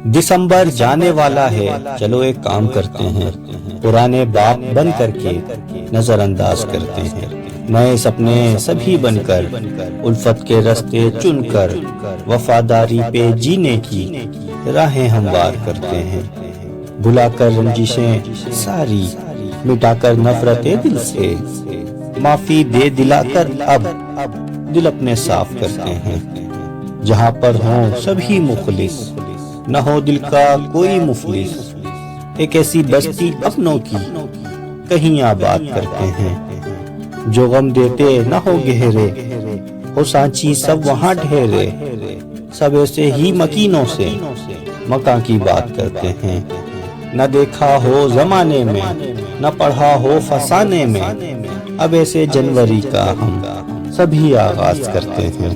دسمبر جانے والا ہے، چلو ایک کام کرتے ہیں، پرانے باپ بن کر کے نظر انداز کرتے ہیں، نئے سپنے سبھی بن کر، الفت کے رستے چن کر، وفاداری پہ جینے کی راہیں ہموار کرتے ہیں، بھلا کر رنجشیں ساری، مٹا کر نفرتیں دل سے، معافی دے دلا کر اب دل اپنے صاف کرتے ہیں، جہاں پر ہوں سبھی مخلص، نہ ہو دل کا کوئی مفلس، ایک ایسی بستی اپنوں کی کہیں آباد کرتے ہیں، جو غم دیتے نہ ہو گہرے، ہو سانچی سب وہاں ڈھیرے، سب ایسے ہی مکینوں سے مکاں کی بات کرتے ہیں، نہ دیکھا ہو زمانے میں، نہ پڑھا ہو فسانے میں، اب ایسے جنوری کا ہم سبھی آغاز کرتے ہیں۔